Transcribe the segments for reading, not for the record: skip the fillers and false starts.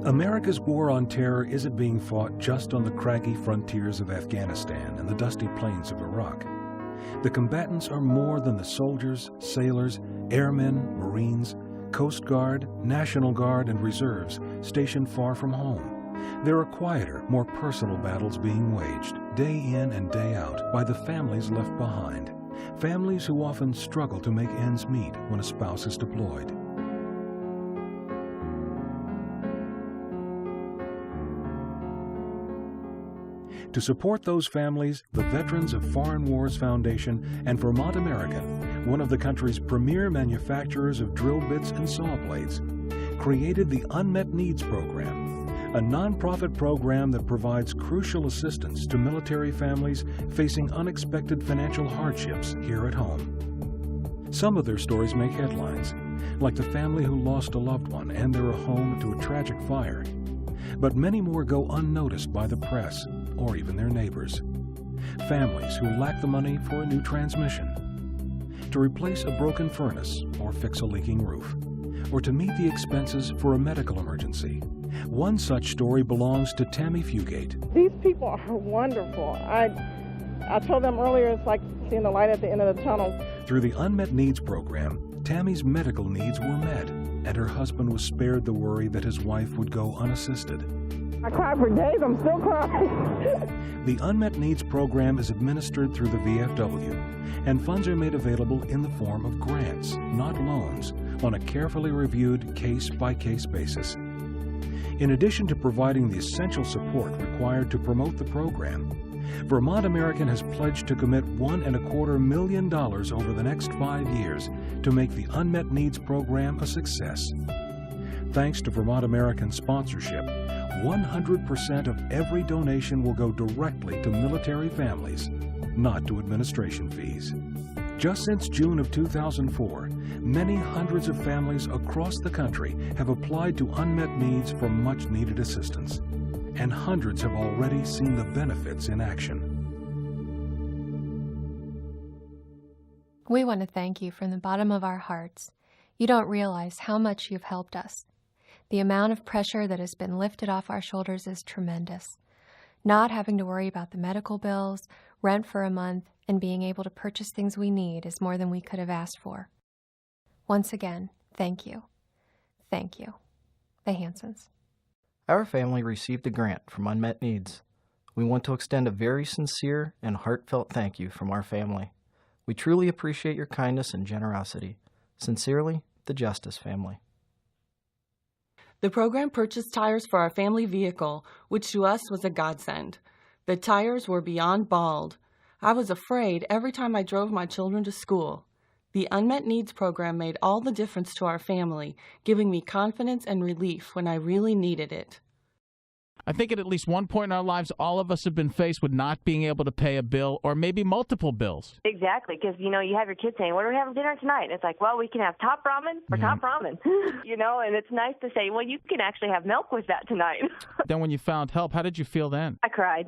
America's war on terror isn't being fought just on the craggy frontiers of Afghanistan and the dusty plains of Iraq. The combatants are more than the soldiers, sailors, airmen, Marines, Coast Guard, National Guard, and reserves stationed far from home. There are quieter, more personal battles being waged, day in and day out, by the families left behind. Families who often struggle to make ends meet when a spouse is deployed. To support those families, the Veterans of Foreign Wars Foundation and Vermont American, one of the country's premier manufacturers of drill bits and saw blades, created the Unmet Needs Program, a nonprofit program that provides crucial assistance to military families facing unexpected financial hardships here at home. Some of their stories make headlines, like the family who lost a loved one and their home to a tragic fire. But many more go unnoticed by the press or even their neighbors. Families who lack the money for a new transmission, to replace a broken furnace or fix a leaking roof, or to meet the expenses for a medical emergency. One such story belongs to Tammy Fugate. These people are wonderful. I told them earlier it's like seeing the light at the end of the tunnel. Through the Unmet Needs Program, Tammy's medical needs were met, and her husband was spared the worry that his wife would go unassisted. I cried for days, I'm still crying. The Unmet Needs Program is administered through the VFW, and funds are made available in the form of grants, not loans, on a carefully reviewed case-by-case basis. In addition to providing the essential support required to promote the program, Vermont American has pledged to commit $1.25 million over the next 5 years to make the Unmet Needs Program a success. Thanks to Vermont American sponsorship, 100% of every donation will go directly to military families, not to administration fees. Just since June of 2004, many hundreds of families across the country have applied to Unmet Needs for much-needed assistance, and hundreds have already seen the benefits in action. We want to thank you from the bottom of our hearts. You don't realize how much you've helped us. The amount of pressure that has been lifted off our shoulders is tremendous. Not having to worry about the medical bills, rent for a month, and being able to purchase things we need is more than we could have asked for. Once again, thank you. Thank you. The Hansons. Our family received a grant from Unmet Needs. We want to extend a very sincere and heartfelt thank you from our family. We truly appreciate your kindness and generosity. Sincerely, the Justice family. The program purchased tires for our family vehicle, which to us was a godsend. The tires were beyond bald. I was afraid every time I drove my children to school. The Unmet Needs program made all the difference to our family, giving me confidence and relief when I really needed it. I think at least one point in our lives, all of us have been faced with not being able to pay a bill or maybe multiple bills. Exactly, because, you have your kids saying, what are we having for dinner tonight? And it's like, well, we can have top ramen or top ramen, and it's nice to say, well, you can actually have milk with that tonight. Then when you found help, how did you feel then? I cried.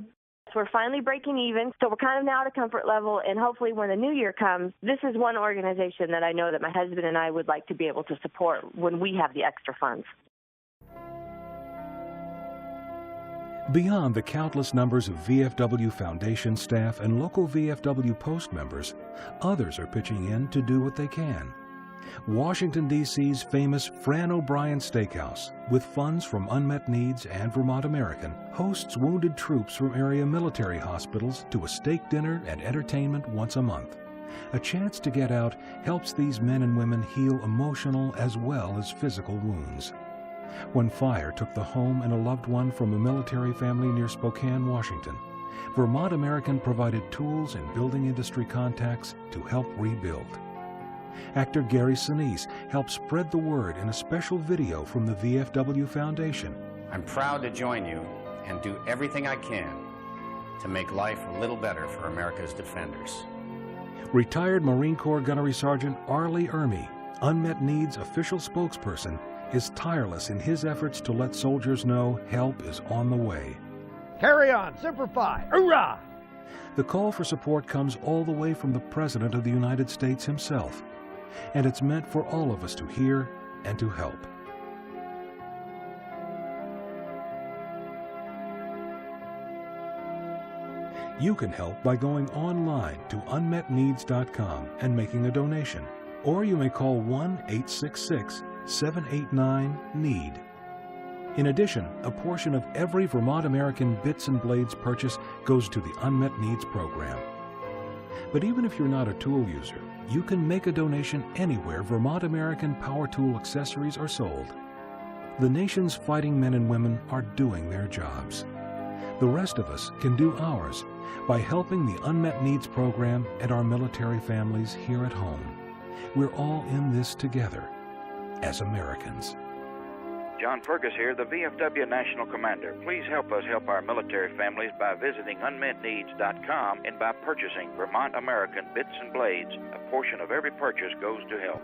So we're finally breaking even, so we're kind of now at a comfort level, and hopefully when the new year comes, this is one organization that I know that my husband and I would like to be able to support when we have the extra funds. Beyond the countless numbers of VFW Foundation staff and local VFW Post members, others are pitching in to do what they can. Washington, D.C.'s famous Fran O'Brien Steakhouse, with funds from Unmet Needs and Vermont American, hosts wounded troops from area military hospitals to a steak dinner and entertainment once a month. A chance to get out helps these men and women heal emotional as well as physical wounds. When fire took the home and a loved one from a military family near Spokane, Washington, Vermont American provided tools and building industry contacts to help rebuild. Actor Gary Sinise helped spread the word in a special video from the VFW Foundation. I'm proud to join you and do everything I can to make life a little better for America's defenders. Retired Marine Corps Gunnery Sergeant Arlie Ermey, Unmet Needs official spokesperson, is tireless in his efforts to let soldiers know help is on the way. Carry on, Semper Fi, hoorah! The call for support comes all the way from the President of the United States himself, and it's meant for all of us to hear and to help. You can help by going online to unmetneeds.com and making a donation, or you may call 1-866-789-NEED. In addition, a portion of every Vermont American Bits and Blades purchase goes to the Unmet Needs program. But even if you're not a tool user, you can make a donation anywhere Vermont American power tool accessories are sold. The nation's fighting men and women are doing their jobs. The rest of us can do ours by helping the Unmet Needs program and our military families here at home. We're all in this together as Americans. John Fergus here, the VFW National Commander. Please help us help our military families by visiting unmetneeds.com and by purchasing Vermont American Bits and Blades. A portion of every purchase goes to help.